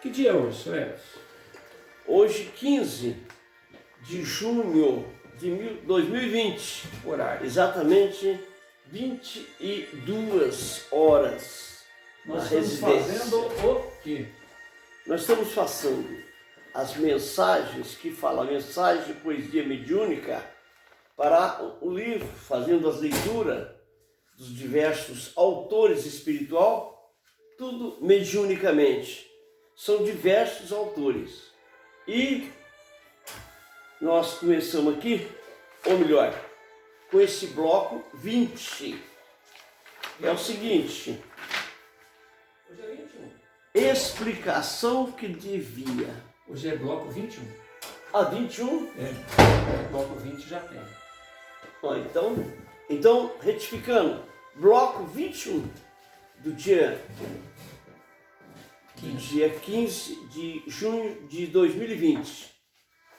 Que dia é hoje, Sueli? Hoje, 15 de junho de 2020, Horário. exatamente 22 horas Nós na estamos residência. fazendo o quê? Nós estamos passando as mensagens que falam, a mensagem de poesia mediúnica para o livro, fazendo as leituras dos diversos autores espiritual, tudo mediunicamente. São diversos autores. E nós começamos aqui, ou melhor, com esse bloco 20. É o seguinte: Hoje é 21. explicação que devia. Hoje é bloco 21. A 21? Bloco 20 já tem. Ó, então, retificando, bloco 21 do dia 15 de junho de 2020,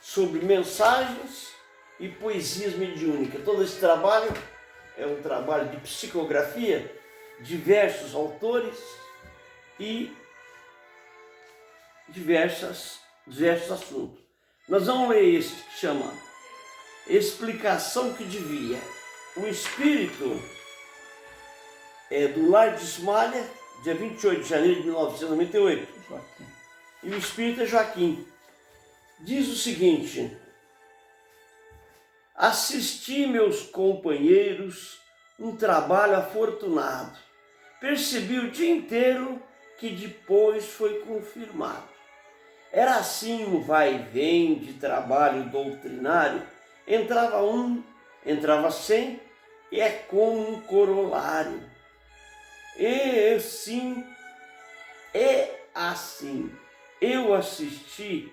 sobre mensagens e poesias mediúnicas. Todo esse trabalho é um trabalho de psicografia, diversos autores e diversos assuntos. Nós vamos ler esse que chama Explicação que devia. O espírito é do Lar de Ismalha, dia 28 de janeiro de 1998. Joaquim. E o espírito é Joaquim. Diz o seguinte: assisti, meus companheiros, um trabalho afortunado. Percebi o dia inteiro que depois foi confirmado. Era assim um vai e vem de trabalho doutrinário. Entrava um, entrava 100, e é como um corolário. E assim, eu assisti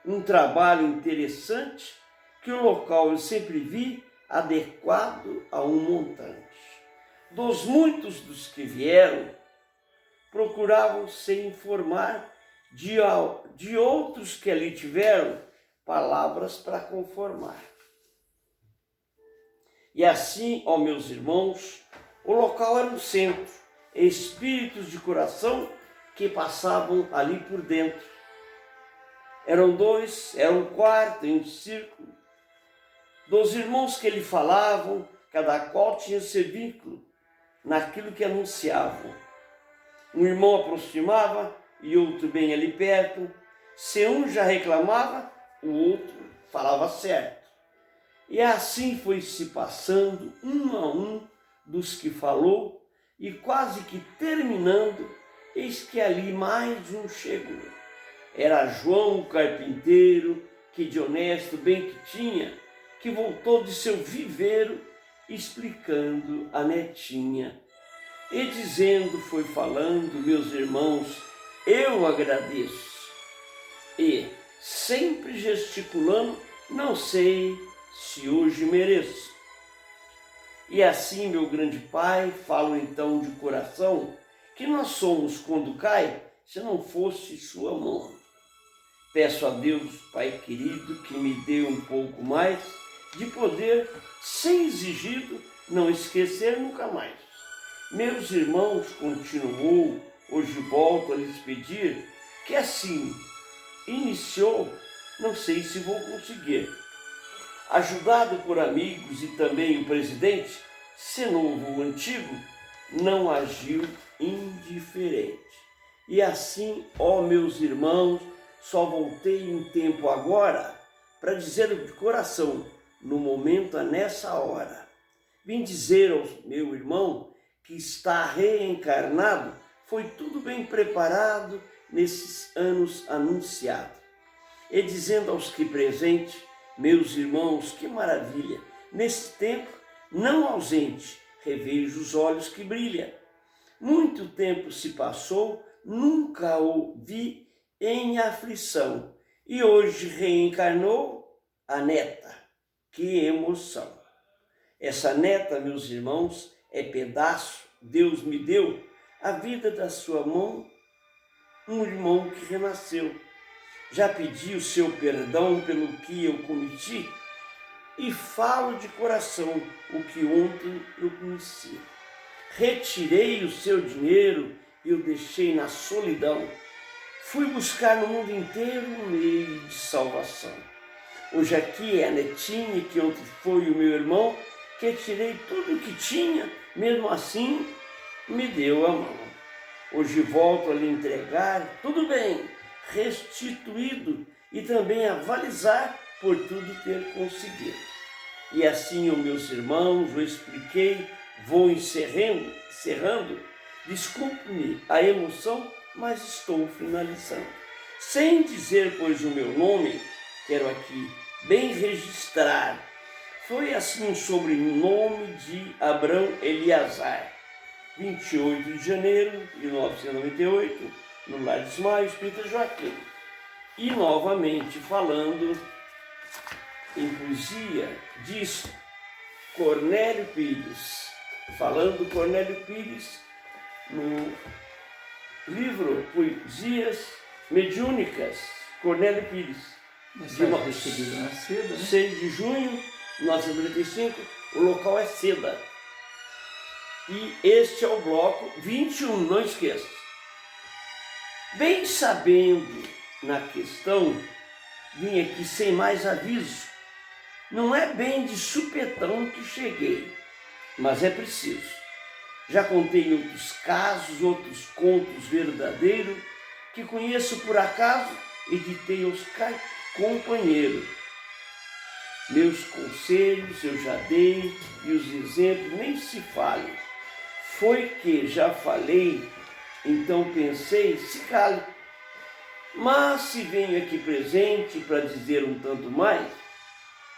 um trabalho interessante, que o local eu sempre vi adequado a um montante. Dos muitos dos que vieram, procuravam se informar de outros que ali tiveram palavras para conformar. E assim, ó meus irmãos, o local era um centro, espíritos de coração que passavam ali por dentro. Eram dois, era um quarto em um círculo. Dos irmãos que lhe falavam, cada qual tinha seu vínculo naquilo que anunciavam. Um irmão aproximava e outro bem ali perto. Se um já reclamava, o outro falava certo. E assim foi se passando um a um dos que falou, e quase que terminando, eis que ali mais um chegou. Era João o carpinteiro, que de honesto bem que tinha, que voltou de seu viveiro, explicando a netinha. E dizendo, foi falando, meus irmãos, eu agradeço. E, sempre gesticulando, não sei se hoje mereço. E assim, meu grande Pai, falo então de coração, que nós somos quando cai, se não fosse sua mão. Peço a Deus, Pai querido, que me dê um pouco mais de poder, sem exigido, não esquecer nunca mais. Meus irmãos, continuou, hoje volto a lhes pedir, que assim iniciou, não sei se vou conseguir. Ajudado por amigos e também o presidente, se novo ou antigo, não agiu indiferente. E assim, ó meus irmãos, só voltei em tempo agora para dizer de coração, no momento, nessa hora. Vim dizer ao meu irmão que está reencarnado, foi tudo bem preparado nesses anos anunciado. E dizendo aos que presente, meus irmãos, que maravilha, nesse tempo, não ausente, revejo os olhos que brilham. Muito tempo se passou, nunca o vi em aflição, e hoje reencarnou a neta. Que emoção! Essa neta, meus irmãos, é pedaço, Deus me deu, a vida da sua mão, um irmão que renasceu. Já pedi o seu perdão pelo que eu cometi e falo de coração o que ontem eu conheci. Retirei o seu dinheiro e o deixei na solidão. Fui buscar no mundo inteiro um meio de salvação. Hoje aqui é a netinha que ontem foi o meu irmão, que tirei tudo o que tinha, mesmo assim me deu a mão. Hoje volto a lhe entregar tudo bem, restituído, e também avalizar por tudo ter conseguido. E assim, os meus irmãos, eu expliquei, vou encerrando. Desculpe-me a emoção, mas estou finalizando. Sem dizer, pois, o meu nome, quero aqui bem registrar. Foi assim um sobrenome de Abrão Eliazar. 28 de janeiro de 1998, no Lar de Ismael, Espírita Joaquim. E novamente falando em poesia, diz Cornélio Pires, falando Cornélio Pires no livro Poesias Mediúnicas, Cornélio Pires, Mensagem recebida na seda, né? 6 de junho de 1995, o local é Seda. E este é o bloco 21, não esqueça. Bem sabendo na questão, vim aqui sem mais aviso. Não é bem de supetão que cheguei, mas é preciso. Já contei outros casos, outros contos verdadeiros, que conheço por acaso e ditei aos companheiros. Meus conselhos eu já dei e os exemplos nem se fale. Foi que já falei, então pensei, se cale. Mas se venho aqui presente para dizer um tanto mais,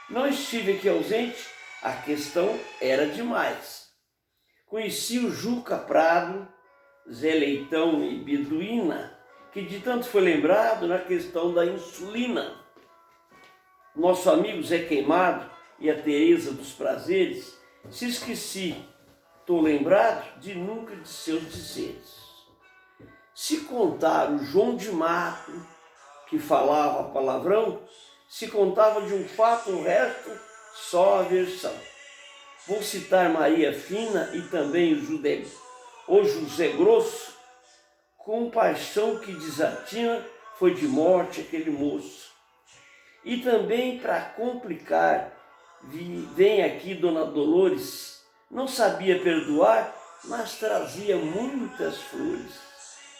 não estive aqui ausente, a questão era demais. Conheci o Juca Prado, Zé Leitão e Beduína, que de tanto foi lembrado na questão da insulina. Nosso amigo Zé Queimado e a Teresa dos Prazeres, se esqueci, estou lembrado de nunca de seus dizeres. Se contar o João de Mato, que falava palavrão, se contava de um fato, o resto, só a versão. Vou citar Maria Fina e também o José Grosso, com paixão que desatina, foi de morte aquele moço. E também, para complicar, vem aqui Dona Dolores, não sabia perdoar, mas trazia muitas flores.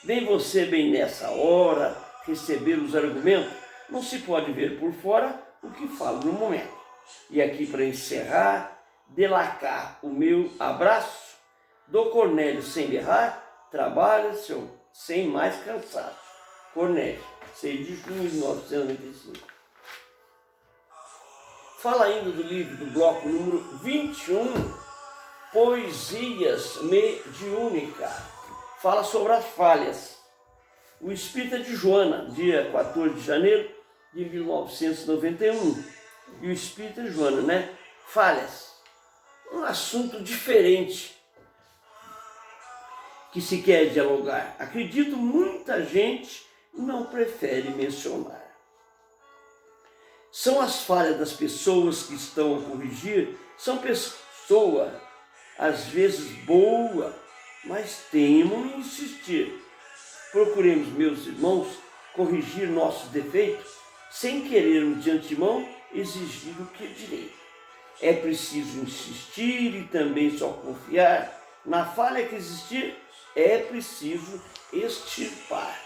Vem você bem nessa hora receber os argumentos, não se pode ver por fora o que falo no momento. E aqui para encerrar, delacar o meu abraço, do Cornélio sem berrar, trabalha sem mais cansaço. Cornélio, 6 de junho de 1995. Fala ainda do livro do bloco número 21, Poesias Mediúnicas. Fala sobre as falhas. O Espírita de Joana, dia 14 de janeiro de 1991. E o Espírita de Joana, né? Falhas. Um assunto diferente que se quer dialogar. Acredito muita gente não prefere mencionar. São as falhas das pessoas que estão a corrigir, são pessoas, às vezes boa, mas teimam em insistir. Procuremos, meus irmãos, corrigir nossos defeitos, sem querermos de antemão exigir o que é direito. É preciso insistir e também só confiar. Na falha que existir, é preciso extirpar.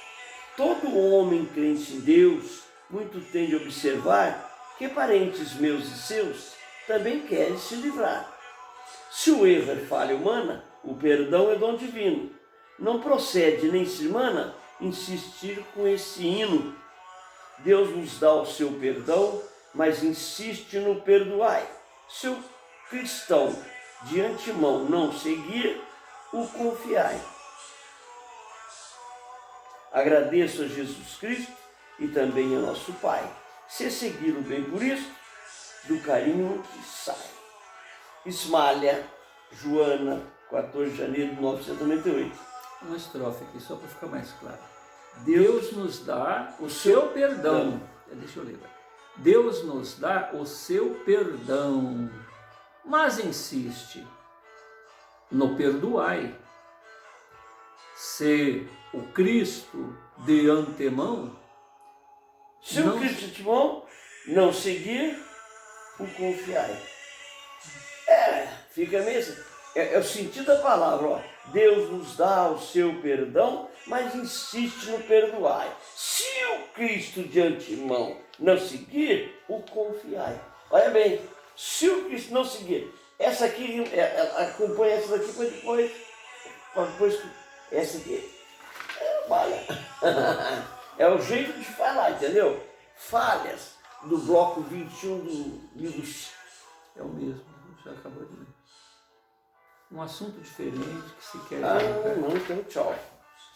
Todo homem crente em Deus muito tem de observar que parentes meus e seus também querem se livrar. Se o erro é falha humana, o perdão é dom divino. Não procede nem se irmana insistir com esse hino. Deus nos dá o seu perdão, mas insiste no perdoai. Se o cristão de antemão não seguir, o confiai. Agradeço a Jesus Cristo e também a nosso Pai. Se seguiram bem por isso, do carinho que sai. Ismália, Joana, 14 de janeiro de 1998. Uma estrofe aqui, só para ficar mais claro. Deus nos dá o seu perdão. Deixa eu ler. Deus nos dá o seu perdão, mas insiste no perdoai. Se o Cristo de antemão, Se o Cristo de antemão não seguir, o confiai. Fica mesmo. É o sentido da palavra, ó. Deus nos dá o seu perdão, mas insiste no perdoar. Se o Cristo de antemão não seguir, o confiai. Olha bem, se o Cristo não seguir, essa aqui, acompanha essa daqui para depois essa aqui. Falha. É o jeito de falar, entendeu? Falhas do bloco 21 do livro. É o mesmo, já acabou de ler. Um assunto diferente que se quer... Não, então tchau.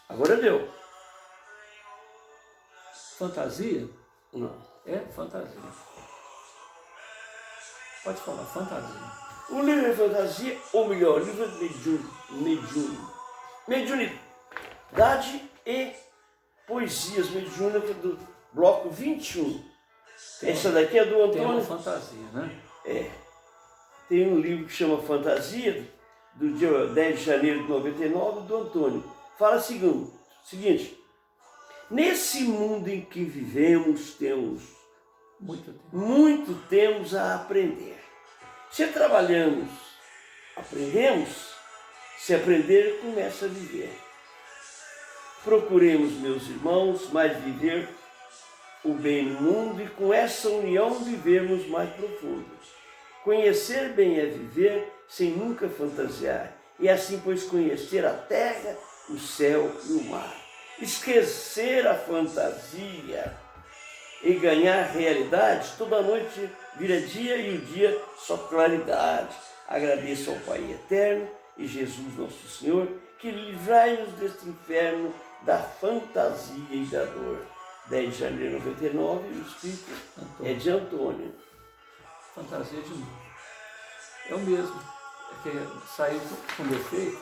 Agora deu. Fantasia? Não. É fantasia. Pode falar, fantasia. O livro de fantasia, ou melhor, o livro de mediunidade e poesias mediúnicas do bloco 21. Essa daqui é do Antônio. Tem uma fantasia, né? Tem um livro que chama Fantasia, do dia 10 de janeiro de 99, do Antônio. Fala o seguinte: nesse mundo em que vivemos, temos muito temos a aprender. Se trabalhamos, aprendemos. Se aprender, começa a viver. Procuremos, meus irmãos, mais viver o bem no mundo e com essa união vivermos mais profundo. Conhecer bem é viver sem nunca fantasiar, e assim pois conhecer a terra, o céu e o mar. Esquecer a fantasia e ganhar realidade, toda noite vira dia e o dia só claridade. Agradeço ao Pai Eterno e Jesus Nosso Senhor, que livrai-nos deste inferno da fantasia e da dor. 10 de janeiro de 99, o Espírito é de Antônio. Fantasia de novo. É o mesmo. É que saiu com defeito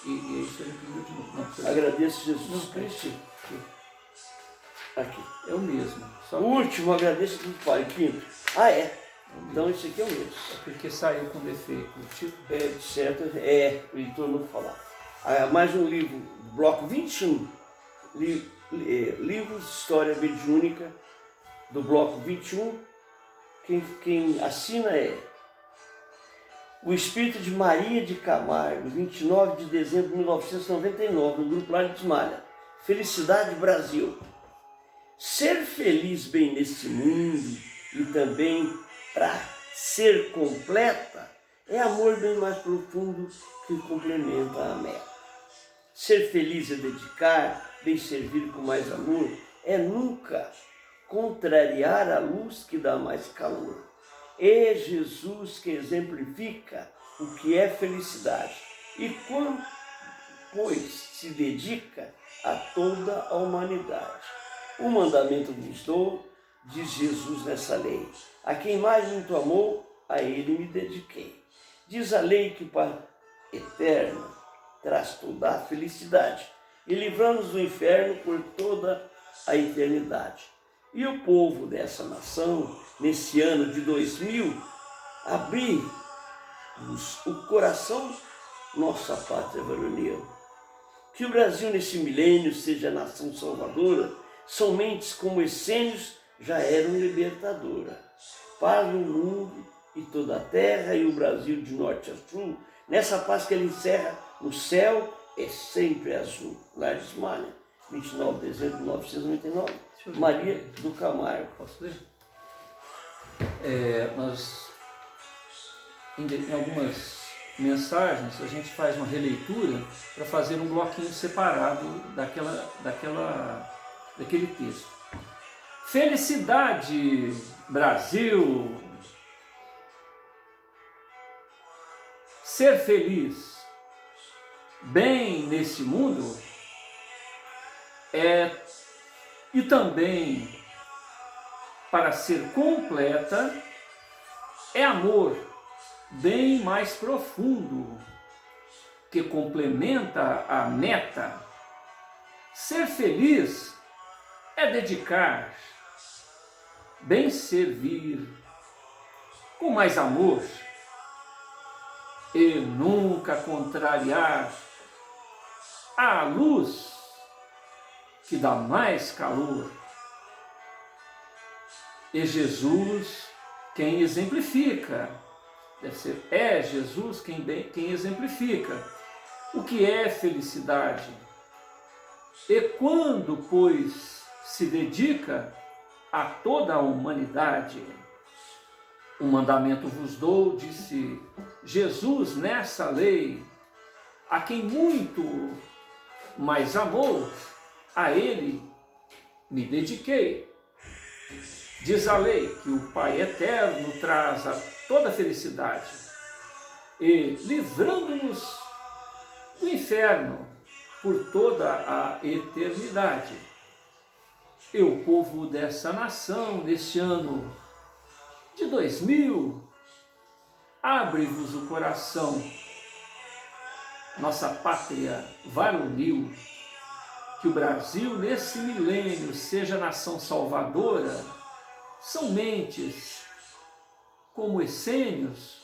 e isso ele pediu de novo. Não, agradeço Jesus Cristo. Aqui. É o mesmo. O último, agradeço do Pai. Quinto. É. Então esse aqui é o mesmo. É porque saiu com defeito. O título. Certo. O editor não falou. Mais um livro, bloco 21. Livros de História Mediúnica, do bloco 21. Quem assina é o Espírito de Maria de Camargo, 29 de dezembro de 1999, no Grupo Lar de Malha. Felicidade Brasil. Ser feliz bem nesse mundo e também para ser completa é amor bem mais profundo que complementa a meta. Ser feliz é dedicar, bem servir com mais amor, é nunca contrariar a luz que dá mais calor. É Jesus que exemplifica o que é felicidade e quando, pois, se dedica a toda a humanidade. O mandamento vos dou, diz Jesus nessa lei. A quem mais muito amou, a ele me dediquei. Diz a lei que o Pai Eterno traz toda a felicidade e livramos do inferno por toda a eternidade. E o povo dessa nação, nesse ano de 2000, abrir o coração, nossa pátria varonil. Que o Brasil nesse milênio seja a nação salvadora, são mentes como essênios já eram libertadora. Paz no mundo e toda a terra e o Brasil de norte a sul, nessa paz que ele encerra no céu, é sempre azul. Lar de Malha, 29 de dezembro de 1999, Maria do Camargo. Posso ler? Nós, em algumas mensagens, a gente faz uma releitura para fazer um bloquinho separado daquele texto. Felicidade, Brasil! Ser feliz, bem nesse mundo, e também para ser completa, é amor bem mais profundo, que complementa a meta. Ser feliz é dedicar, bem servir, com mais amor, e nunca contrariar a luz que dá mais calor. E Jesus quem exemplifica, é Jesus quem exemplifica o que é felicidade. E quando, pois, se dedica a toda a humanidade, um mandamento vos dou, disse Jesus nessa lei, a quem muito mais amou, a ele me dediquei. Diz a lei que o Pai Eterno traz a toda a felicidade e livrando-nos do inferno por toda a eternidade. E o povo dessa nação, neste ano de 2000, abre-vos o coração, nossa pátria varonil, que o Brasil nesse milênio seja nação salvadora. São mentes como essênios,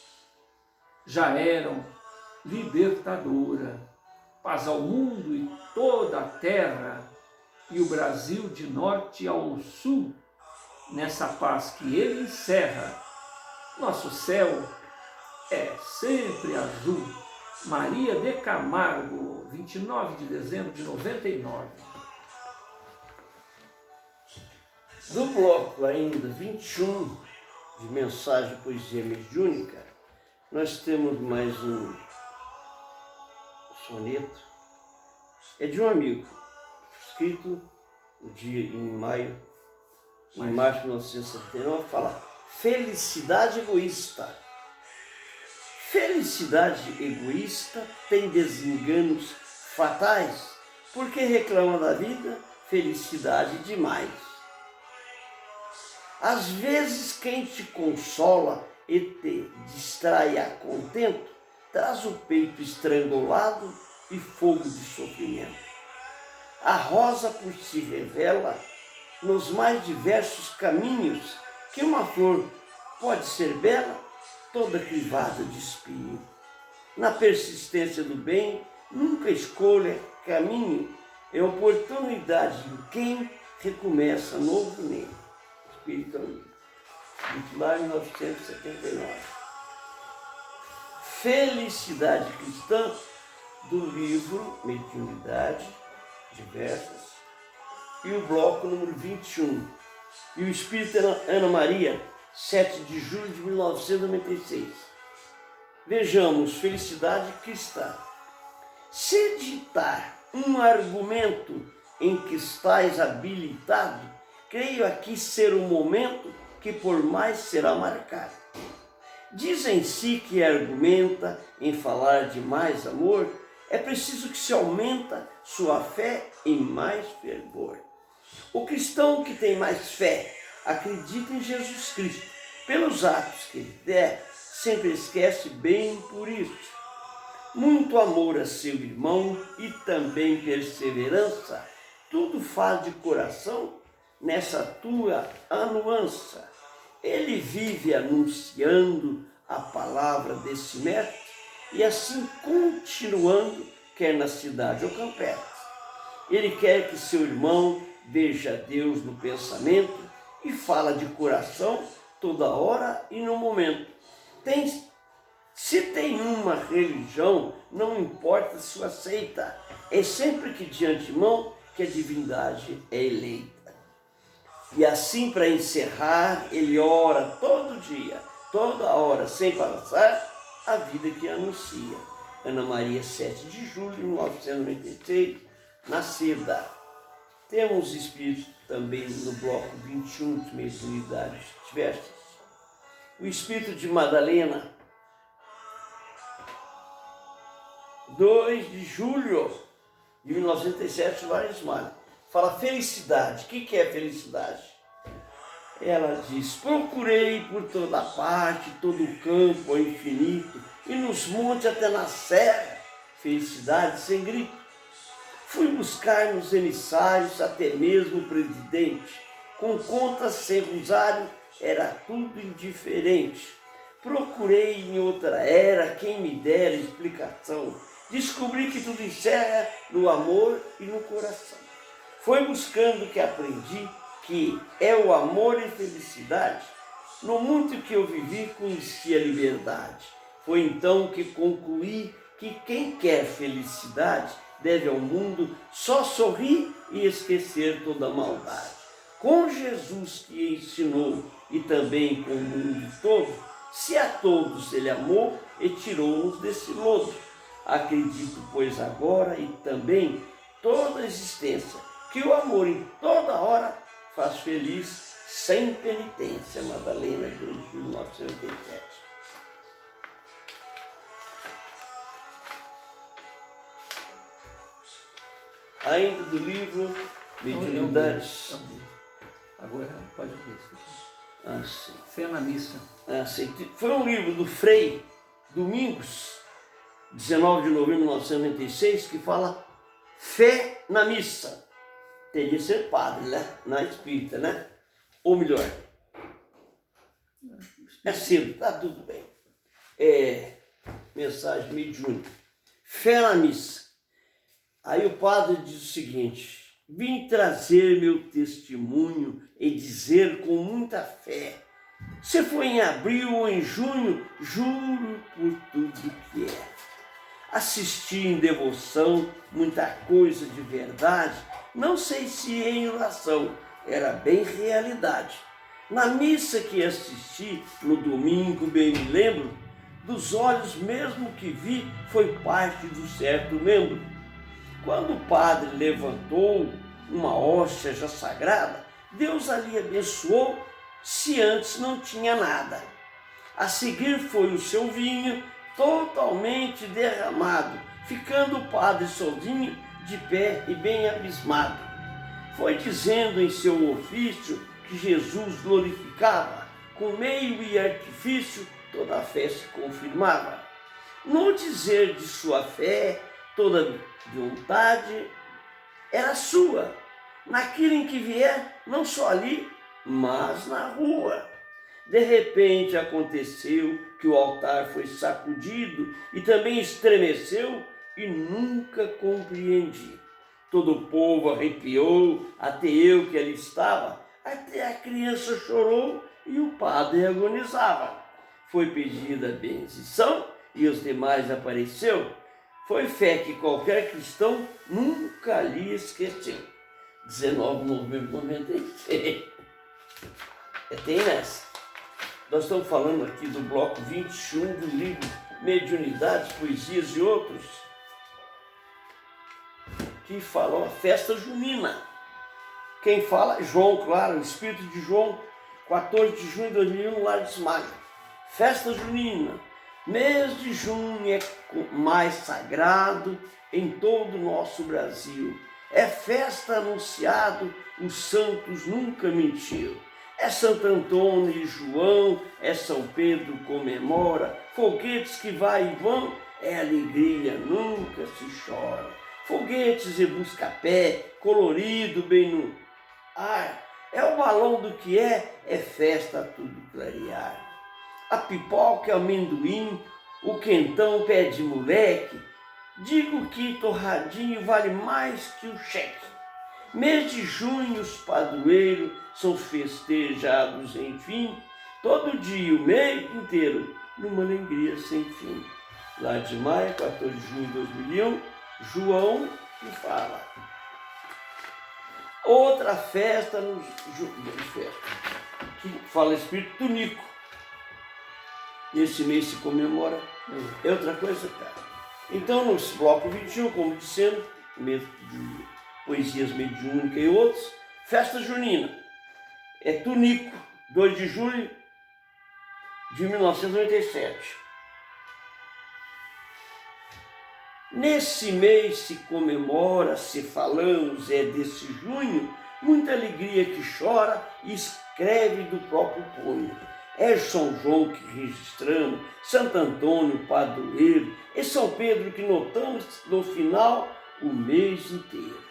já eram libertadora, paz ao mundo e toda a terra, e o Brasil de norte ao sul, nessa paz que ele encerra, nosso céu é sempre azul. Maria de Camargo, 29 de dezembro de 99. Do bloco ainda 21 de mensagem poesia mediúnica, nós temos mais um soneto. É de um amigo, escrito no dia em março de 1979, fala: felicidade egoísta. Felicidade egoísta tem desenganos fatais, porque reclama da vida felicidade demais. Às vezes quem te consola e te distrai a contento, traz o peito estrangulado e fogo de sofrimento. A rosa por si revela nos mais diversos caminhos que uma flor pode ser bela, toda crivada de espinho. Na persistência do bem, nunca escolha caminho, é oportunidade em quem recomeça novo nele. Espírito Amigo, lá em 1979. Felicidade Cristã, do livro Mediunidade Diversas, e o bloco número 21. E o Espírito Ana Maria, 7 de julho de 1996. Vejamos, felicidade cristã. Se ditar um argumento em que estás habilitado, creio aqui ser o momento que por mais será marcado. Diz em si que argumenta em falar de mais amor, é preciso que se aumenta sua fé em mais fervor. O cristão que tem mais fé acredita em Jesus Cristo. Pelos atos que ele der, sempre esquece bem por isso. Muito amor a seu irmão e também perseverança, tudo faz de coração nessa tua anuança. Ele vive anunciando a palavra desse mestre e assim continuando, quer na cidade ou campestre. Ele quer que seu irmão veja Deus no pensamento e fala de coração toda hora e no momento. Se tem uma religião, não importa se o aceita, é sempre que de antemão que a divindade é eleita. E assim, para encerrar, ele ora todo dia, toda hora, sem passar, a vida que anuncia. Ana Maria, 7 de julho de 1996, nascida. Temos espíritos também no bloco 21 de mediunidades diversas. O espírito de Madalena, 2 de julho de 1907, Vários Males. Fala felicidade. O que é felicidade? Ela diz: procurei por toda parte, todo o campo ao infinito, e nos montes até na serra, felicidade sem grito. Fui buscar nos emissários até mesmo o presidente, com contas sem rosário, era tudo indiferente. Procurei em outra era quem me dera explicação, descobri que tudo encerra no amor e no coração. Foi buscando que aprendi que é o amor e felicidade. No mundo que eu vivi, conheci a liberdade. Foi então que concluí que quem quer felicidade deve ao mundo só sorrir e esquecer toda a maldade. Com Jesus que ensinou e também com o mundo todo, se a todos ele amou e tirou-nos desse lodo. Acredito, pois, agora e também toda a existência, que o amor em toda hora faz feliz, sem penitência. Madalena, 2 de 1987. Ainda do livro Mediunidades. Agora pode ver. Sim. Fé na missa. Sim. Foi um livro do Frei Domingos, 19 de novembro de 1996, que fala fé na missa. Teria que ser padre, né? Na espírita, né? Ou melhor, é cedo, tá tudo bem. Mensagem mediúnica. Fé na missa. Aí o padre diz o seguinte: vim trazer meu testemunho e dizer com muita fé. Se foi em abril ou em junho, juro por tudo que é. Assisti em devoção muita coisa de verdade, não sei se em oração, era bem realidade. Na missa que assisti no domingo, bem me lembro, dos olhos mesmo que vi, foi parte do certo membro. Quando o padre levantou uma hóstia já sagrada, Deus ali abençoou, se antes não tinha nada. A seguir foi o seu vinho totalmente derramado, ficando o padre sozinho, de pé e bem abismado. Foi dizendo em seu ofício que Jesus glorificava, com meio e artifício toda a fé se confirmava. No dizer de sua fé, toda vontade era sua, naquilo em que vier, não só ali, mas na rua. De repente aconteceu que o altar foi sacudido e também estremeceu e nunca compreendi. Todo o povo arrepiou, até eu que ali estava, até a criança chorou e o padre agonizava. Foi pedida a benção e os demais apareceu. Foi fé que qualquer cristão nunca lhe esqueceu. 19 de novembro de 96. Tem nessa. Nós estamos falando aqui do bloco 21 do livro Mediunidades, Poesias e Outros, que fala a festa junina. Quem fala é João, claro, o espírito de João, 14 de junho de 2001, no Lar de Esmaga. Festa junina. Mês de junho é mais sagrado em todo o nosso Brasil. É festa anunciado, os santos nunca mentiram. É Santo Antônio e João, é São Pedro comemora, foguetes que vai e vão, é alegria, nunca se chora. Foguetes e busca-pé, colorido bem no ar, é o balão do que é festa a tudo clarear. A pipoca é o amendoim, o quentão pé de moleque, digo que torradinho vale mais que o cheque. Mês de junho os padroeiros são festejados, enfim, todo dia, o mês inteiro, numa alegria sem fim. Lá de maio, 14 de junho de 2001, João que fala. Outra festa, que fala Espírito Tunico. Nesse mês se comemora. É outra coisa, cara. Então, no bloco 21, como dissemos, mês de poesias mediúnicas e outros, festa junina. É Tunico, 2 de julho de 1997. Nesse mês se comemora, se falamos, é desse junho, muita alegria que chora e escreve do próprio punho. É São João que registramos, Santo Antônio, padroeiro, e São Pedro que notamos no final o mês inteiro.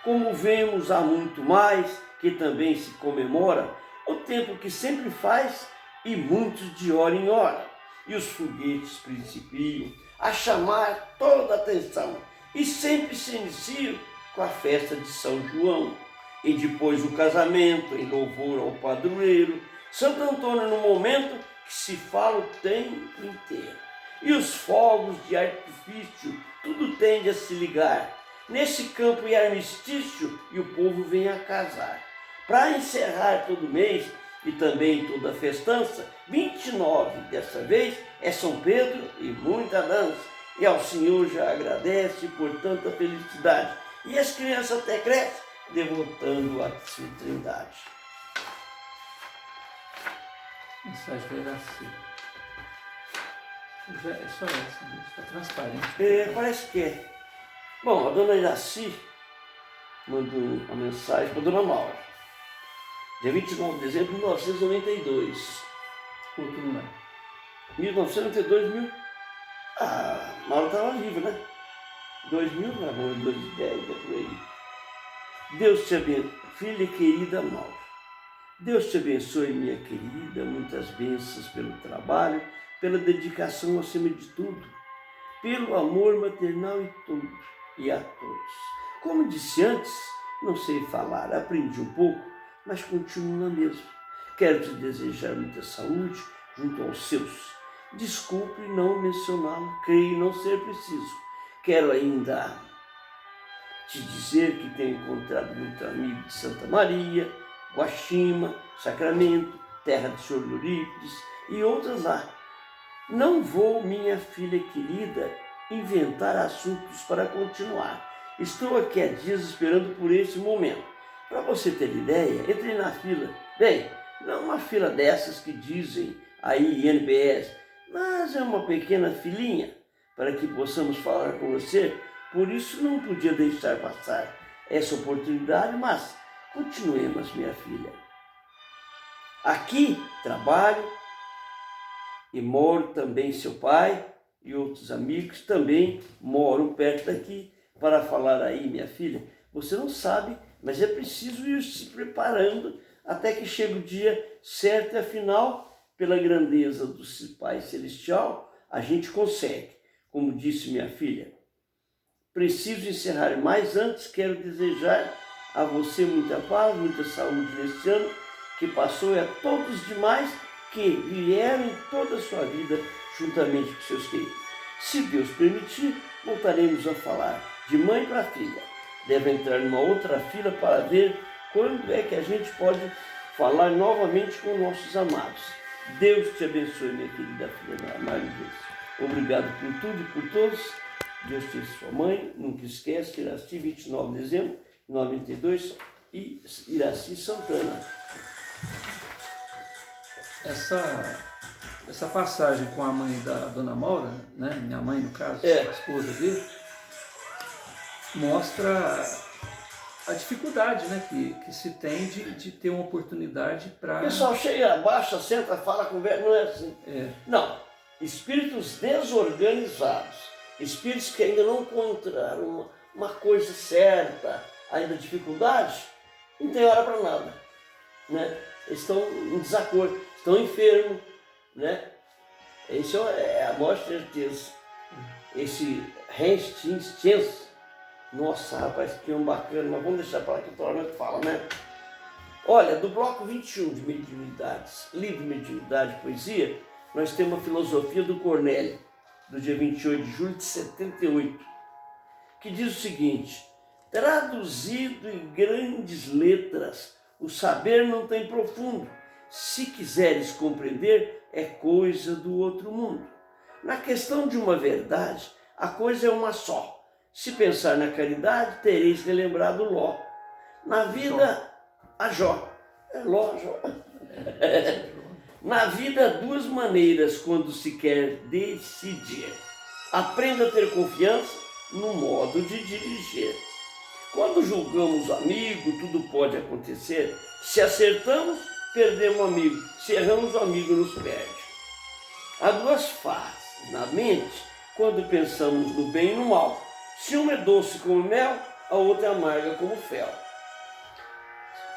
Como vemos, há muito mais que também se comemora, o tempo que sempre faz e muitos de hora em hora. E os foguetes principiam a chamar toda a atenção e sempre se iniciam com a festa de São João, e depois o casamento em louvor ao padroeiro. Santo Antônio no momento que se fala o tempo inteiro. E os fogos de artifício, tudo tende a se ligar. Nesse campo e armistício, e o povo vem a casar. Para encerrar todo mês e também toda a festança, 29 dessa vez é São Pedro e muita dança. E ao Senhor já agradece por tanta felicidade. E as crianças até crescem, devotando a sua Trindade. Mensagem do Iraci. É só essa, está transparente. Parece que é. Bom, a dona Iraci mandou a mensagem para a dona Maura. Dia 29 de dezembro de 1992. Outro número. 1992, a Maura estava viva, né? 2000, amor, 2010, por aí. Deus te abençoe, filha querida Maura. Deus te abençoe, minha querida, muitas bênçãos pelo trabalho, pela dedicação acima de tudo, pelo amor maternal e a todos. Como disse antes, não sei falar, aprendi um pouco, mas continuo na mesma. Quero te desejar muita saúde junto aos seus. Desculpe não mencioná-lo, creio não ser preciso. Quero ainda te dizer que tenho encontrado muito amigo de Santa Maria, Guaxima, Sacramento, terra de Senhor Eurípides e outras lá. Não vou, minha filha querida, inventar assuntos para continuar. Estou aqui há dias esperando por esse momento. Para você ter ideia, entrei na fila. Bem, não uma fila dessas que dizem aí INPS, mas é uma pequena filinha para que possamos falar com você. Por isso não podia deixar passar essa oportunidade, mas continuemos, minha filha. Aqui trabalho e moro também seu pai e outros amigos também moram perto daqui para falar aí, minha filha. Você não sabe, mas é preciso ir se preparando até que chegue o dia certo e afinal, pela grandeza do Pai Celestial, a gente consegue. Como disse minha filha, preciso encerrar, mas antes quero desejar a você muita paz, muita saúde neste ano que passou e a todos os demais que vieram em toda a sua vida juntamente com seus queridos. Se Deus permitir, voltaremos a falar de mãe para filha. Deve entrar numa outra fila para ver quando é que a gente pode falar novamente com nossos amados. Deus te abençoe, minha querida filha da Deus. Obrigado por tudo e por todos. Deus te sua mãe. Nunca esquece, Iraci, 29 de dezembro de 92 e Iraci Santana. Essa passagem com a mãe da dona Maura, né, minha mãe no caso, a esposa dele, mostra a dificuldade, né, que se tem de ter uma oportunidade para... O pessoal chega, baixa, senta, fala, conversa, não é assim. Não, espíritos desorganizados, espíritos que ainda não encontraram uma coisa certa, ainda dificuldade, não tem hora para nada, né? Eles estão em desacordo, estão enfermos, né? Isso é a maior certeza. Esse Renstinstens, nossa, rapaz, que um bacana, mas vamos deixar para lá que o Tormento fala, né? Olha, do bloco 21 de Mediunidades, livro Mediunidade e Poesia, nós temos a filosofia do Cornélio, do dia 28 de julho de 78, que diz o seguinte: traduzido em grandes letras, o saber não tem profundo. Se quiseres compreender, é coisa do outro mundo. Na questão de uma verdade, a coisa é uma só. Se pensar na caridade, tereis relembrado Ló. Na vida, a Jó. Ló, Jó. Na vida, há duas maneiras quando se quer decidir. Aprenda a ter confiança no modo de dirigir. Quando julgamos o amigo, tudo pode acontecer. Se acertamos, perdemos o amigo. Se erramos, o amigo nos perde. Há duas faces na mente quando pensamos no bem e no mal. Se uma é doce como mel, a outra é amarga como fel.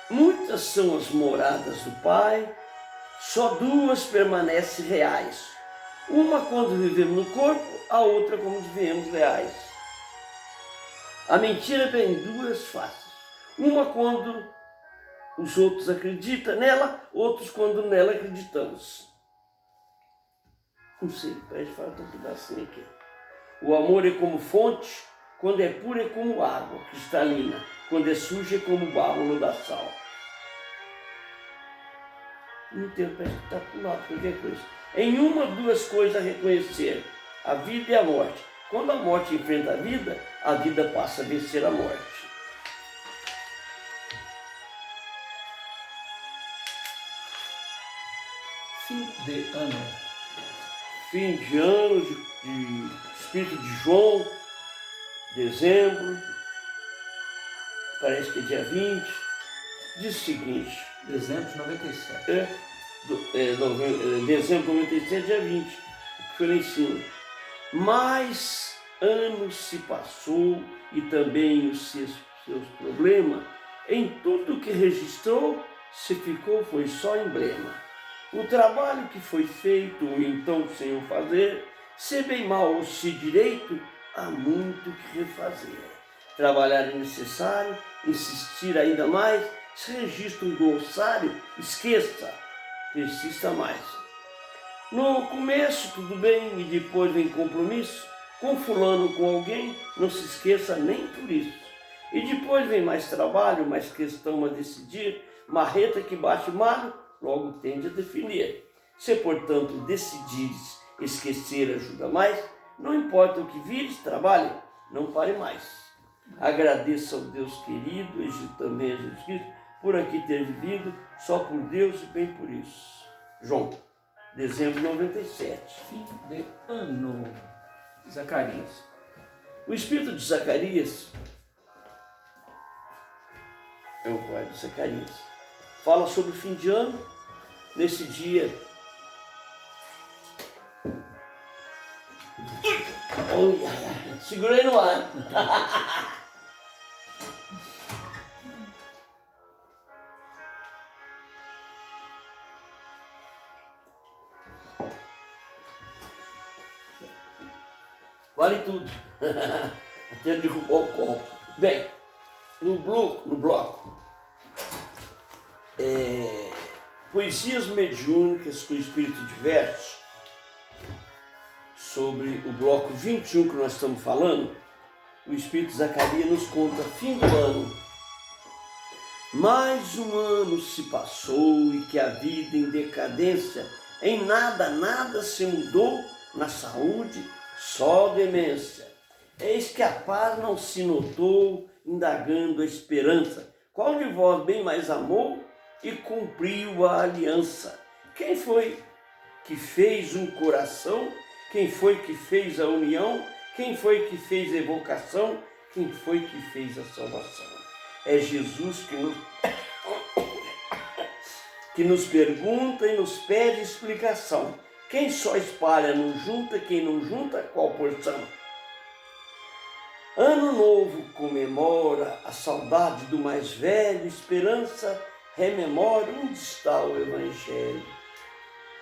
Muitas são as moradas do Pai, só duas permanecem reais. Uma quando vivemos no corpo, a outra quando vivemos reais. A mentira tem duas faces. Uma quando os outros acreditam nela, outros quando nela acreditamos. Não sei, parece que falta um pedacinho aqui. O amor é como fonte, quando é puro é como água cristalina, quando é suja é como barro no da sal. Não tem, parece que está pulado qualquer coisa. Em uma, duas coisas a reconhecer, a vida e a morte. Quando a morte enfrenta a vida passa a vencer a morte. Fim de ano. Fim de ano, de Espírito de João, dezembro, parece que é dia 20, diz o seguinte. Dezembro de 97. Dezembro de 97, dia 20, que foi lá em cima. Mais anos se passou e também os seus problemas, em tudo que registrou, se ficou foi só emblema. O trabalho que foi feito, ou então sem o fazer, se bem mal ou se direito, há muito que refazer. Trabalhar é necessário, insistir ainda mais, se registra um glossário, esqueça, persista mais. No começo tudo bem e depois vem compromisso, com fulano, com alguém, não se esqueça nem por isso. E depois vem mais trabalho, mais questão a decidir, marreta que bate malho, logo tende a definir. Se, portanto, decidires esquecer ajuda mais, não importa o que vires, trabalhe, não pare mais. Agradeça ao Deus querido, e também a Jesus Cristo, por aqui ter vivido, só por Deus e bem por isso. João, dezembro de 97. Fim de ano. Zacarias. O espírito de Zacarias, é o pai de Zacarias, fala sobre o fim de ano, nesse dia. Segurei no ar. Vale tudo. Até derrubou o copo. Bem, no bloco, poesias mediúnicas com espírito diverso, sobre o bloco 21 que nós estamos falando, o espírito Zacarias nos conta fim do ano. Mais um ano se passou e que a vida em decadência, em nada se mudou, na saúde só demência. Eis que a paz não se notou, indagando a esperança. Qual de vós bem mais amou e cumpriu a aliança? Quem foi que fez um coração? Quem foi que fez a união? Quem foi que fez a evocação? Quem foi que fez a salvação? É Jesus que nos pergunta e nos pede explicação. Quem só espalha não junta, quem não junta, qual porção? Ano novo comemora a saudade do mais velho, esperança rememora onde está o Evangelho.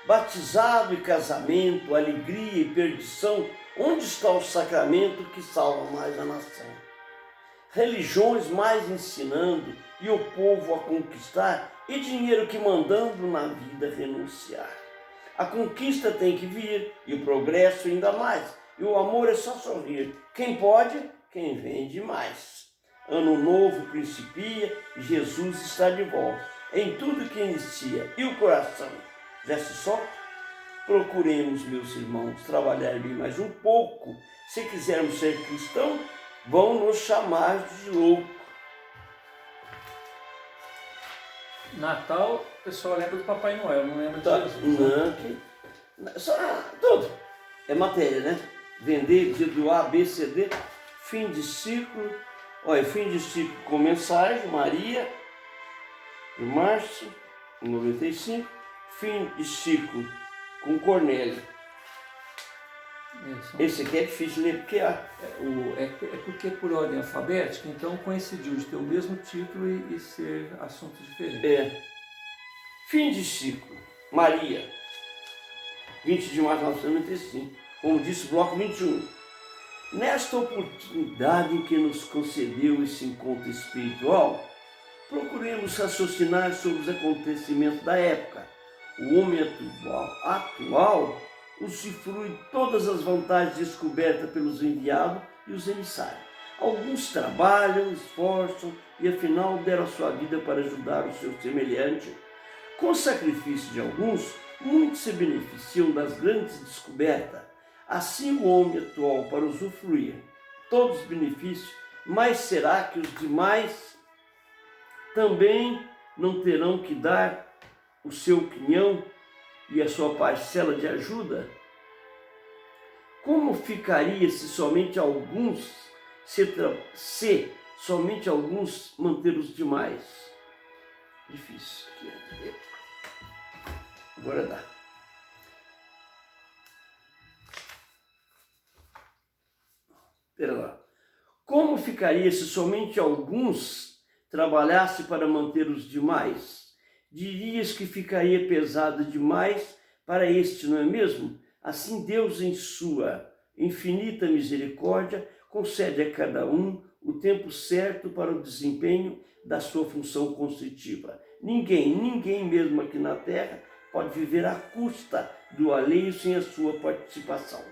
Batizado e casamento, alegria e perdição, onde está o sacramento que salva mais a nação? Religiões mais ensinando e o povo a conquistar, e dinheiro que mandando na vida renunciar. A conquista tem que vir, e o progresso ainda mais, e o amor é só sorrir. Quem pode, quem vende mais. Ano novo principia, e Jesus está de volta, em tudo que inicia. E o coração? Já se solta? Procuremos, meus irmãos, trabalhar bem mais um pouco. Se quisermos ser cristãos, vão nos chamar de louco. Natal, o pessoal lembra do Papai Noel, não lembra de Jesus. Não, só tudo. É matéria, né? Vender, dia do A, B, C, D. Fim de ciclo. Olha, fim de ciclo com mensagem, Maria, de março, em 95. Fim de ciclo com Cornélio. Esse aqui é difícil de ler, porque é porque por ordem alfabética, então coincidiu de ter o mesmo título e ser assuntos diferentes. Fim de ciclo, Maria, 20 de março de 1995, como disse, bloco 21. Nesta oportunidade em que nos concedeu esse encontro espiritual, procuremos raciocinar sobre os acontecimentos da época. O homem atual usufrui todas as vantagens descobertas pelos enviados e os emissários. Alguns trabalham, esforçam e afinal deram a sua vida para ajudar o seu semelhante. Com o sacrifício de alguns, muitos se beneficiam das grandes descobertas. Assim o homem atual para usufruir todos os benefícios, mas será que os demais também não terão que dar o seu opinião e a sua parcela de ajuda? Como ficaria se somente alguns somente alguns manter os demais? Difícil. Agora dá. Espera lá. Como ficaria se somente alguns trabalhassem para manter os demais? Dirias que ficaria pesado demais para este, não é mesmo? Assim Deus, em sua infinita misericórdia, concede a cada um o tempo certo para o desempenho da sua função constitutiva. Ninguém mesmo aqui na Terra pode viver à custa do alheio sem a sua participação.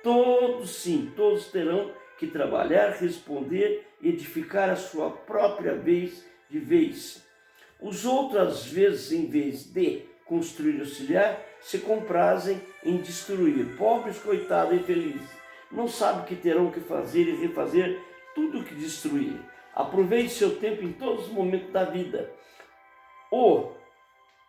Todos, sim, todos terão que trabalhar, responder e edificar a sua própria vez de vez. Os outros, às vezes, em vez de construir e auxiliar, se comprazem em destruir. Pobres, coitados, infelizes, não sabem que terão que fazer e refazer tudo o que destruir. Aproveite seu tempo em todos os momentos da vida. O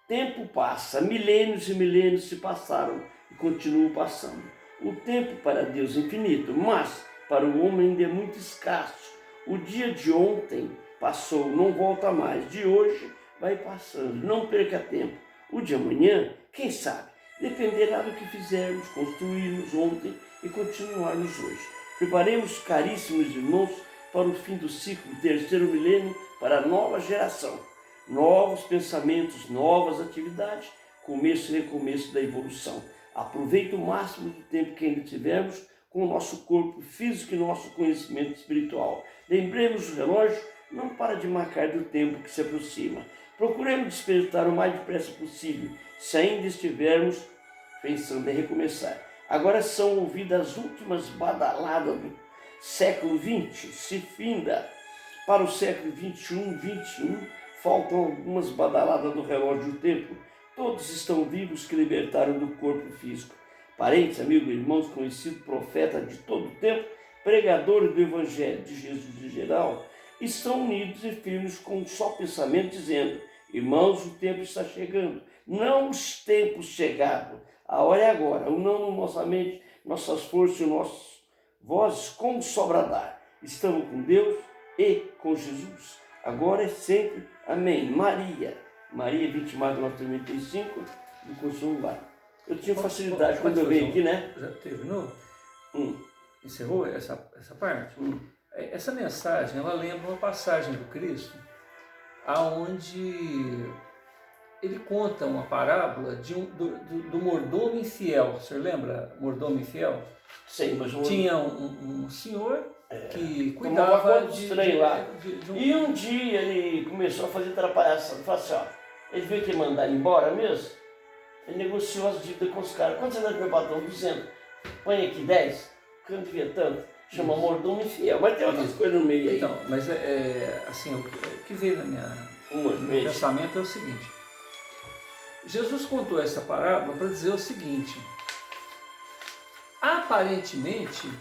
tempo passa, milênios e milênios se passaram e continuam passando. O tempo para Deus é infinito, mas para o homem ainda é muito escasso. O dia de ontem passou, não volta mais. De hoje vai passando, não perca tempo. O de amanhã, quem sabe, dependerá do que fizermos, construirmos ontem e continuarmos hoje. Preparemos, caríssimos irmãos, para o fim do ciclo, terceiro milênio, para a nova geração. Novos pensamentos, novas atividades, começo e recomeço da evolução. Aproveite o máximo do tempo que ainda tivermos com o nosso corpo físico e nosso conhecimento espiritual. Lembremos o relógio não para de marcar do tempo que se aproxima. Procuremos despertar o mais depressa possível, se ainda estivermos pensando em recomeçar. Agora são ouvidas as últimas badaladas do século XX, se finda. Para o século XXI, faltam algumas badaladas do relógio do tempo. Todos estão vivos que libertaram do corpo físico. Parentes, amigos, irmãos, conhecido profeta de todo o tempo, pregadores do Evangelho de Jesus em geral, estão unidos e firmes com um só pensamento, dizendo: irmãos, o tempo está chegando. Não os tempos chegados. A hora é agora. Unamos nossa mente, nossas forças e nossas vozes como sobradar. Estamos com Deus e com Jesus. Agora é sempre. Amém. Maria, 20 de maio de 1935, do Consumo Lar. Eu tinha facilidade quando eu venho aqui, né? Já terminou? Encerrou essa parte? Essa mensagem, ela lembra uma passagem do Cristo, aonde ele conta uma parábola do mordomo infiel. Você lembra mordomo infiel? Sim, mas tinha um senhor que cuidava de um... E um dia ele começou a fazer atrapalhação. Ele falou assim, ó, ele veio que mandar ele embora mesmo. Ele negociou as dívidas com os caras. Quanto você dá pro meu patrão? 200. Põe aqui 10. Que eu não devia tanto. Chama mordomo infiel. Mas tem outras coisas no meio aí. Então, mas assim, o que veio na meu pensamento é o seguinte. Jesus contou essa parábola para dizer o seguinte. Aparentemente,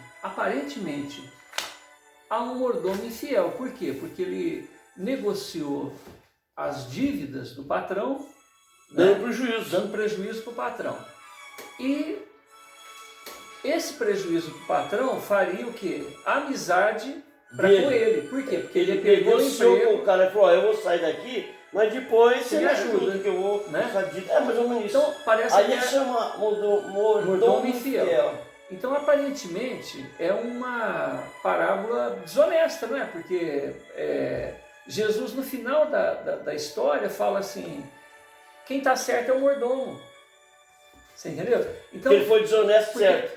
há um mordomo infiel. Por quê? Porque ele negociou as dívidas do patrão, dando prejuízo para o patrão. E esse prejuízo para o patrão faria o quê? Amizade com ele. Por quê? Porque ele pegou o emprego. O cara falou, eu vou sair daqui, mas depois você me ajuda, que eu vou... Né? Mais ou menos isso. Então, parece aí que ele chama mordomo infiel. Então, aparentemente, é uma parábola desonesta, não é? Porque Jesus, no final da história, fala assim, quem está certo é o mordomo. Você entendeu? Então, ele foi desonesto, certo?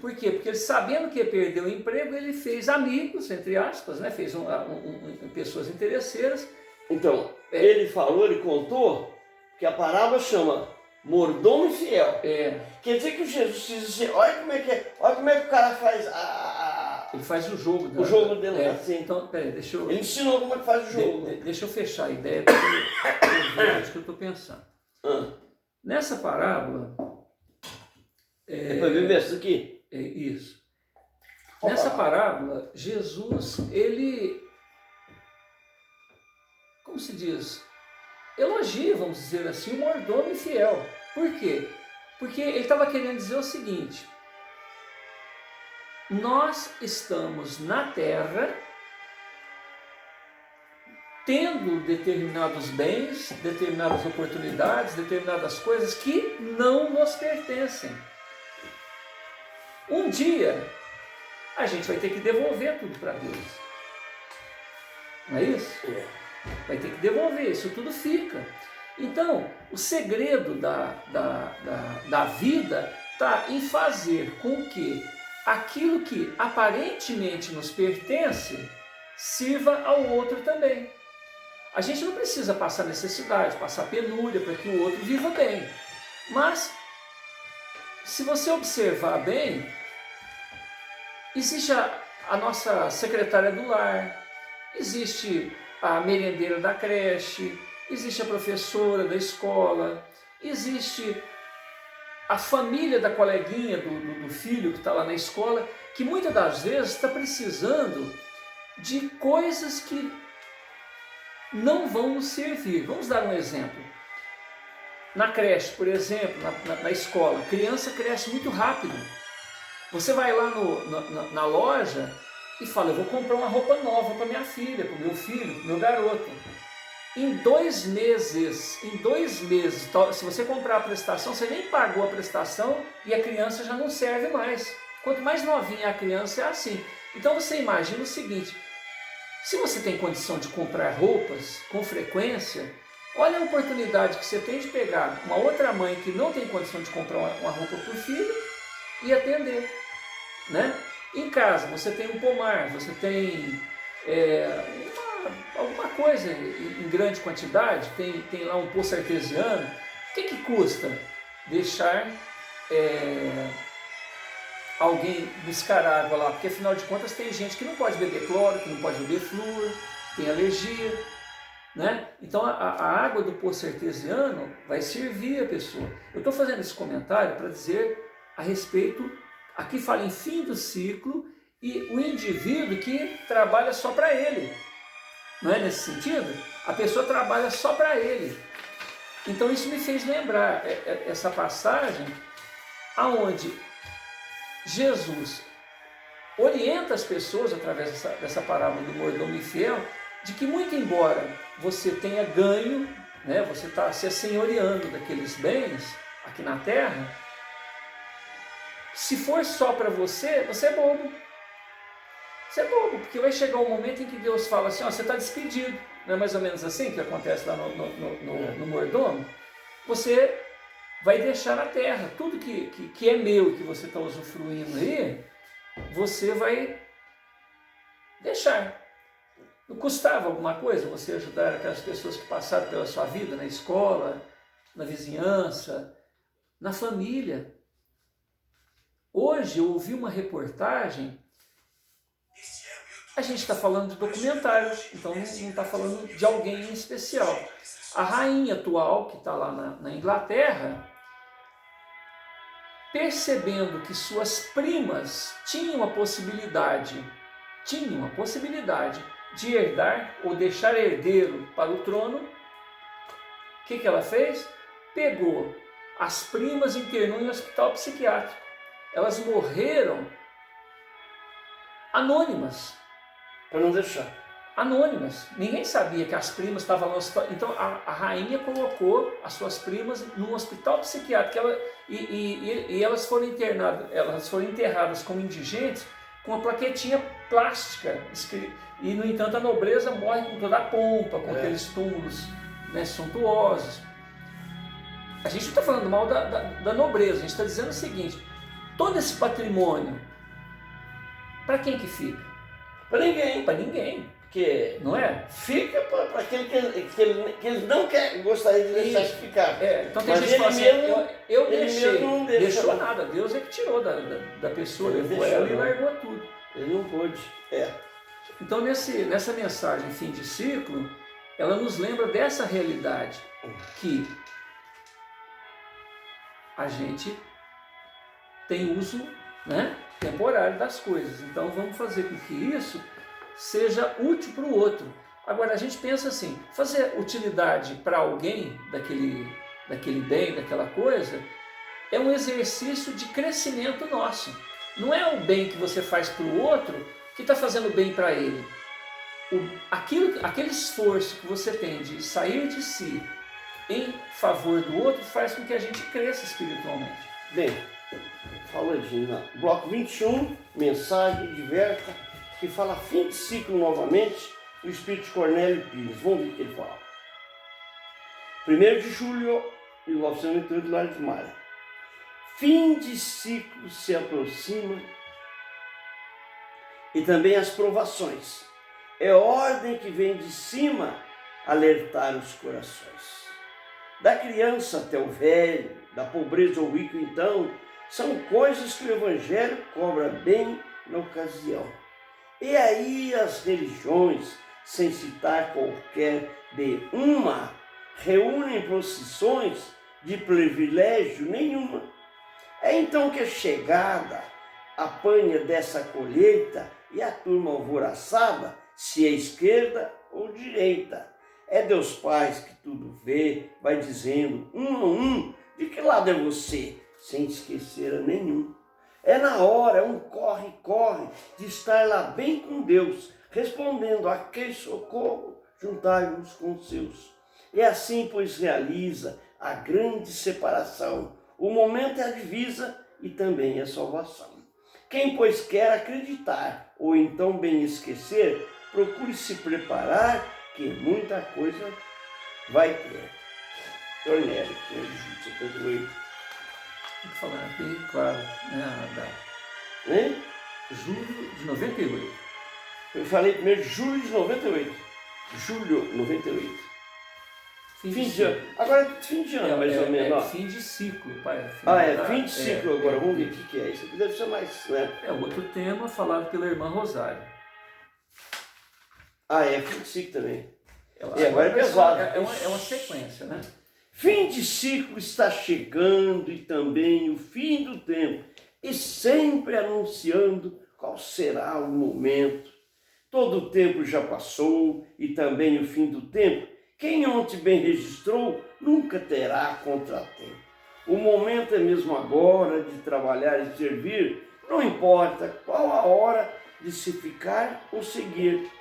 Por quê? Porque ele, sabendo que ia perder o emprego, ele fez amigos, entre aspas, né? Fez pessoas interesseiras. Então, ele contou que a parábola chama mordomo fiel. Quer dizer que o Jesus diz assim, olha como é que o cara faz ele faz o jogo. O jogo dele, assim. Então, peraí, deixa eu... Ele ensinou como é que faz o jogo. Deixa eu fechar a ideia do que eu estou pensando. Nessa parábola... É para ver isso aqui? Isso. Nessa parábola, Jesus, ele... Como se diz? Elogia, vamos dizer assim, o mordomo infiel. Por quê? Porque ele estava querendo dizer o seguinte: nós estamos na terra tendo determinados bens, determinadas oportunidades, determinadas coisas que não nos pertencem. Um dia a gente vai ter que devolver tudo para Deus. Não é isso? Vai ter que devolver, isso tudo fica. Então, o segredo da vida está em fazer com que aquilo que aparentemente nos pertence sirva ao outro também. A gente não precisa passar necessidade, passar penúria para que o outro viva bem. Mas, se você observar bem, existe a nossa secretária do lar, existe a merendeira da creche, existe a professora da escola, existe a família da coleguinha do filho que está lá na escola, que muitas das vezes está precisando de coisas que não vão nos servir. Vamos dar um exemplo. Na creche, por exemplo, na escola, a criança cresce muito rápido. Você vai lá na loja e fala, eu vou comprar uma roupa nova para minha filha, para o meu filho, para o meu garoto. Em 2 meses, se você comprar a prestação, você nem pagou a prestação e a criança já não serve mais. Quanto mais novinha a criança, é assim. Então você imagina o seguinte, se você tem condição de comprar roupas com frequência, olha a oportunidade que você tem de pegar uma outra mãe que não tem condição de comprar uma roupa para o filho e atender, né? Em casa, você tem um pomar, você tem alguma coisa em grande quantidade, tem lá um poço artesiano. O que custa deixar alguém buscar água lá? Porque afinal de contas tem gente que não pode beber cloro, que não pode beber flúor, tem alergia, né? Então a água do poço artesiano vai servir a pessoa. Eu estou fazendo esse comentário para dizer a respeito, aqui fala em fim do ciclo, e o indivíduo que trabalha só para ele. Não é nesse sentido? A pessoa trabalha só para ele. Então isso me fez lembrar essa passagem aonde Jesus orienta as pessoas, através dessa parábola do mordomo infiel, de que muito embora você tenha ganho, né, você está se assenhoreando daqueles bens aqui na terra, se for só para você, você é bobo. Você é bobo, porque vai chegar um momento em que Deus fala assim, ó, você está despedido. Não é mais ou menos assim que acontece lá no mordomo? Você vai deixar a terra. Tudo que é meu e que você está usufruindo aí, você vai deixar. Não custava alguma coisa você ajudar aquelas pessoas que passaram pela sua vida, na escola, na vizinhança, na família. Hoje eu ouvi uma reportagem, a gente está falando de documentário, então não está falando de alguém em especial. A rainha atual, que está lá na Inglaterra, percebendo que suas primas tinham a possibilidade de herdar ou deixar herdeiro para o trono, o que ela fez? Pegou as primas e internou em um hospital psiquiátrico. Elas morreram anônimas. Para não deixar. Anônimas. Ninguém sabia que as primas estavam lá no hospital. Então a rainha colocou as suas primas num hospital psiquiátrico. E elas foram enterradas como indigentes com uma plaquetinha plástica. E, no entanto, a nobreza morre com toda a pompa, com aqueles túmulos, né, suntuosos. A gente não está falando mal da nobreza, a gente está dizendo o seguinte: todo esse patrimônio, para quem que fica? Para ninguém. Para ninguém. Porque não é? Fica para aquele que ele não gostaria de deixar de ficar. Então tem mas gente que fala assim, eu deixei. Não deixou nada, Deus é que tirou da pessoa, levou ela e largou tudo. Ele não pôde. Então nessa mensagem fim de ciclo, ela nos lembra dessa realidade, que a gente tem uso, né, temporário das coisas. Então vamos fazer com que isso seja útil para o outro. Agora a gente pensa assim, fazer utilidade para alguém daquele bem, daquela coisa, é um exercício de crescimento nosso. Não é o bem que você faz para o outro que está fazendo bem para ele. Aquele esforço que você tem de sair de si em favor do outro faz com que a gente cresça espiritualmente. Bem, faladinho, bloco 21, mensagem diversa, que fala fim de ciclo novamente, o espírito de Cornélio Pires. Vamos ver o que ele fala. 1 de julho de 1988, Lar de Malha. Fim de ciclo se aproxima e também as provações. É ordem que vem de cima alertar os corações. Da criança até o velho, da pobreza ao rico, então, são coisas que o Evangelho cobra bem na ocasião. E aí as religiões, sem citar qualquer de uma, reúnem procissões de privilégio nenhuma. É então que a chegada apanha dessa colheita e a turma alvoroçada, se é esquerda ou direita. É Deus Pai que tudo vê, vai dizendo um a um de que lado é você, sem esquecer a nenhum. É na hora, um corre-corre de estar lá bem com Deus, respondendo a quem socorro, juntai-vos com os seus. E assim, pois, realiza a grande separação. O momento é a divisa e também a salvação. Quem, pois, quer acreditar ou então bem esquecer, procure se preparar, que muita coisa vai ter. Cornélio, 78. Tem que falar bem claro, né, a data. Julho de 98. Eu falei primeiro julho de 98. Julho 98. Fim de ano. Agora é fim de ano, mais ou menos. Fim de ciclo, pai. Fim de ciclo agora. Vamos ver o que é. Isso aqui deve ser mais, né? É outro tema falado pela irmã Rosário. Fim de ciclo também. Agora é pesado. É uma sequência, né? Fim de ciclo está chegando e também o fim do tempo, e sempre anunciando qual será o momento. Todo o tempo já passou e também o fim do tempo. Quem ontem bem registrou nunca terá contratempo. O momento é mesmo agora de trabalhar e servir, não importa qual a hora de se ficar ou seguir.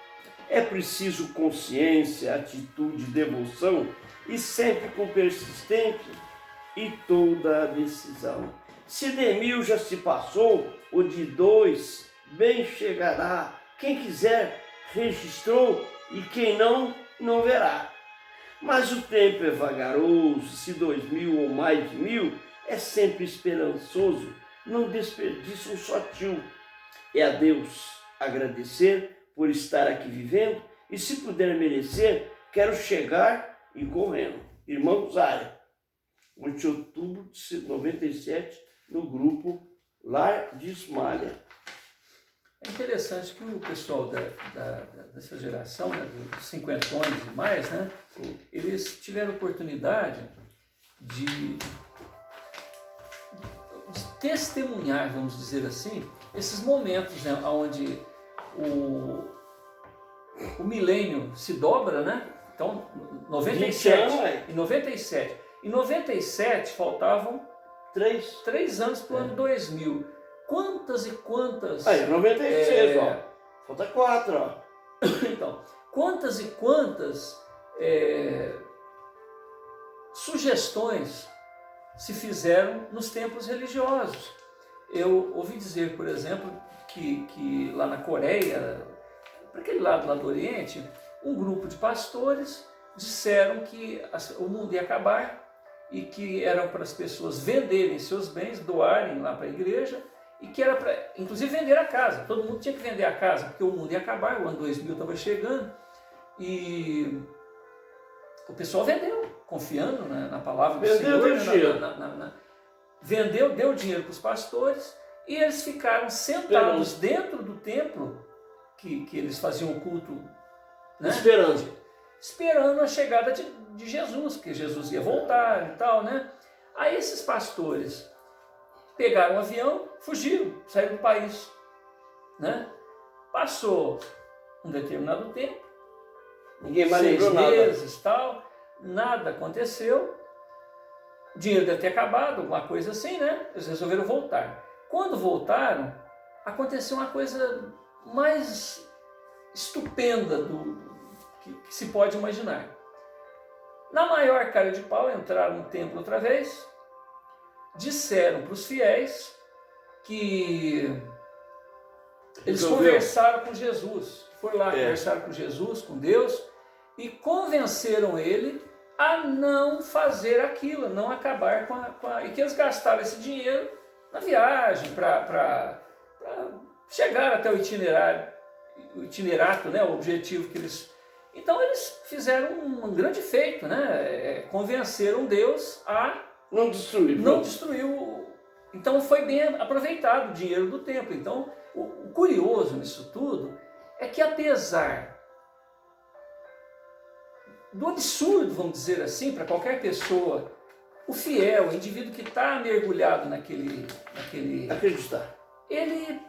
É preciso consciência, atitude, devoção, e sempre com persistência e toda a decisão. Se de 1000 já se passou, o de 2 bem chegará. Quem quiser registrou e quem não, não verá. Mas o tempo é vagaroso, se 2000 ou mais de 1000, é sempre esperançoso, não desperdiça um só tio. É a Deus agradecer por estar aqui vivendo e, se puder merecer, quero chegar e correndo. Irmão Rosário, 8 de outubro de 97, no grupo Lar de Ismalha. É interessante que o pessoal dessa geração, né, dos 50 anos e mais, né, eles tiveram oportunidade de testemunhar, vamos dizer assim, esses momentos, né, onde o milênio se dobra, né? Então, 97 e 97. Em 97 faltavam 3 anos para o ano 2000. Quantas e quantas... 96, ó. Falta 4, ó. Então, quantas e quantas sugestões se fizeram nos templos religiosos. Eu ouvi dizer, por exemplo, que lá na Coreia, para aquele lado lá do Oriente, um grupo de pastores disseram que o mundo ia acabar e que eram para as pessoas venderem seus bens, doarem lá para a igreja, e que era para, inclusive, vender a casa. Todo mundo tinha que vender a casa, porque o mundo ia acabar, o ano 2000 estava chegando, e o pessoal vendeu, confiando, né, na palavra do Senhor. Vendeu, deu dinheiro para os pastores, e eles ficaram sentados dentro do templo, que eles faziam o culto, né? Esperando a chegada de Jesus, que Jesus ia voltar e tal, né? Aí esses pastores pegaram um avião, fugiram, saíram do país, né? Passou um determinado tempo, ninguém mais 6 lembrou meses, tal, nada aconteceu, o dinheiro deve ter acabado, alguma coisa assim, né? Eles resolveram voltar. Quando voltaram, aconteceu uma coisa mais estupenda que se pode imaginar. Na maior cara de pau, entraram no templo outra vez, disseram para os fiéis que eles conversaram com Jesus, foram lá, conversaram com Jesus, com Deus, e convenceram ele a não fazer aquilo, não acabar e que eles gastaram esse dinheiro na viagem, para chegar até o itinerato, né, o objetivo que eles... Então eles fizeram um grande feito, né? Convenceram Deus a não destruir Então foi bem aproveitado o dinheiro do templo. Então o curioso nisso tudo é que, apesar do absurdo, vamos dizer assim, para qualquer pessoa, o fiel, o indivíduo que está mergulhado naquele acreditar, ele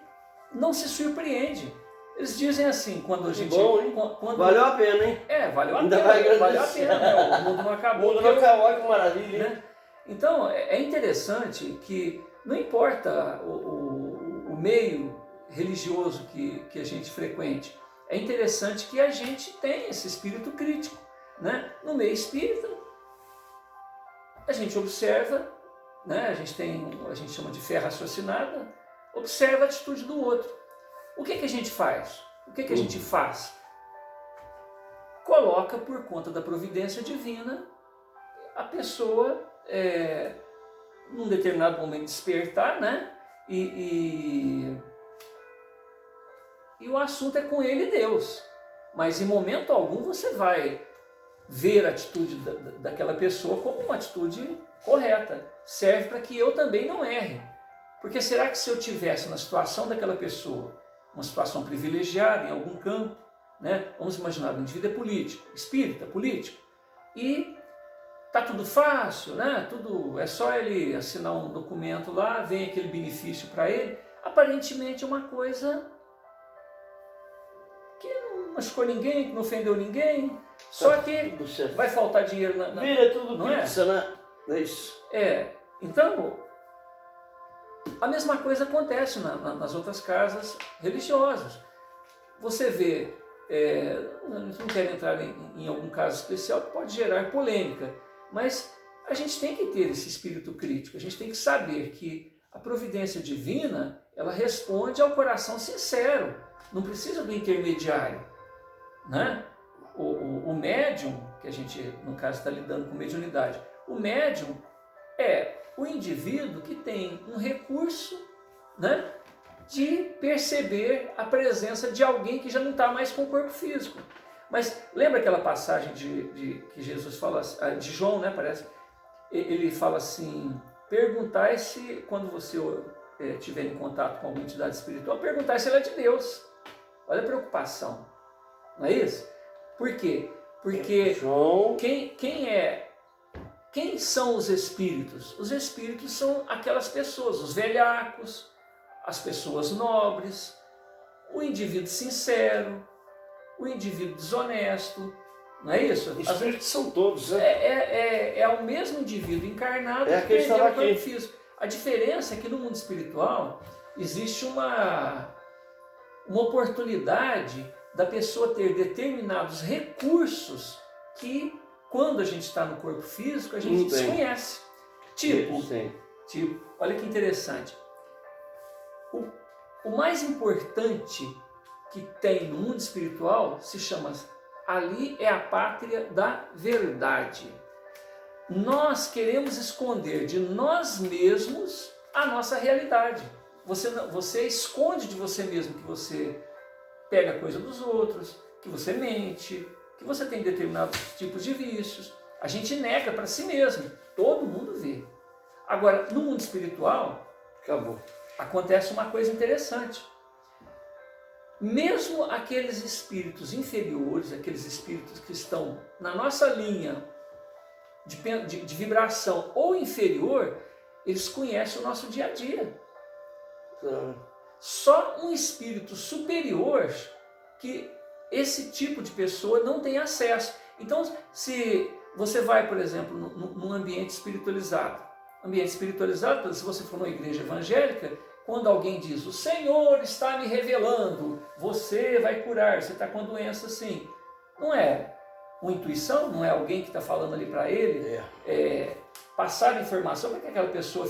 não se surpreende. Eles dizem assim, quando a gente... Bom, hein? Valeu a pena, hein? Valeu a pena, valeu a pena, né? O mundo não acabou. O mundo não acabou, que maravilha, né? Então, é interessante que não importa o meio religioso que a gente frequente, é interessante que a gente tenha esse espírito crítico, né? No meio espírita, a gente observa, né? A gente chama de fé raciocinada, observa a atitude do outro. O que a gente faz? O que a gente faz? Coloca por conta da providência divina a pessoa num determinado momento despertar, né? E o assunto é com ele e Deus. Mas em momento algum você vai ver a atitude daquela pessoa como uma atitude correta. Serve para que eu também não erre. Porque será que se eu tivesse na situação daquela pessoa, uma situação privilegiada em algum campo, né? Vamos imaginar, o indivíduo é político, espírita, político, e tá tudo fácil, né? Tudo, é só ele assinar um documento lá, vem aquele benefício para ele. Aparentemente é uma coisa que não machucou ninguém, que não ofendeu ninguém, só que vai faltar dinheiro na vira tudo não pizza, né? É isso. Então, a mesma coisa acontece nas outras casas religiosas. Você vê, a gente não quer entrar em algum caso especial que pode gerar polêmica, mas a gente tem que ter esse espírito crítico, a gente tem que saber que a providência divina, ela responde ao coração sincero, não precisa do intermediário, né? O médium, que a gente, no caso, está lidando com mediunidade, o médium é o indivíduo que tem um recurso, né, de perceber a presença de alguém que já não está mais com o corpo físico. Mas lembra aquela passagem que Jesus fala, de João, né, parece? Ele fala assim, perguntai se, quando você estiver em contato com alguma entidade espiritual, perguntai se ela é de Deus. Olha a preocupação, não é isso? Por quê? Porque João... Quem são os espíritos? Os espíritos são aquelas pessoas, os velhacos, as pessoas nobres, o indivíduo sincero, o indivíduo desonesto, não é isso? Os espíritos são todos, né? É o mesmo indivíduo encarnado que perdeu o corpo físico. A diferença é que no mundo espiritual existe uma oportunidade da pessoa ter determinados recursos que, quando a gente está no corpo físico, a gente desconhece. Tipo, olha que interessante. O mais importante que tem no mundo espiritual se chama, ali é a pátria da verdade. nós queremos esconder de nós mesmos a nossa realidade. Você esconde de você mesmo que você pega coisa dos outros, que você mente, que você tem determinados tipos de vícios. A gente nega para si mesmo, todo mundo vê. Agora, no mundo espiritual, Acabou. acontece uma coisa interessante. Mesmo aqueles espíritos inferiores, aqueles espíritos que estão na nossa linha de vibração ou inferior, eles conhecem o nosso dia a dia. Só um espírito superior que esse tipo de pessoa não tem acesso. Então, se você vai, por exemplo, num ambiente espiritualizado, se você for numa igreja evangélica, quando alguém diz, o Senhor está me revelando, você vai curar, você está com a doença assim. Não é uma intuição, não é alguém que está falando ali para ele, passar informação para que aquela pessoa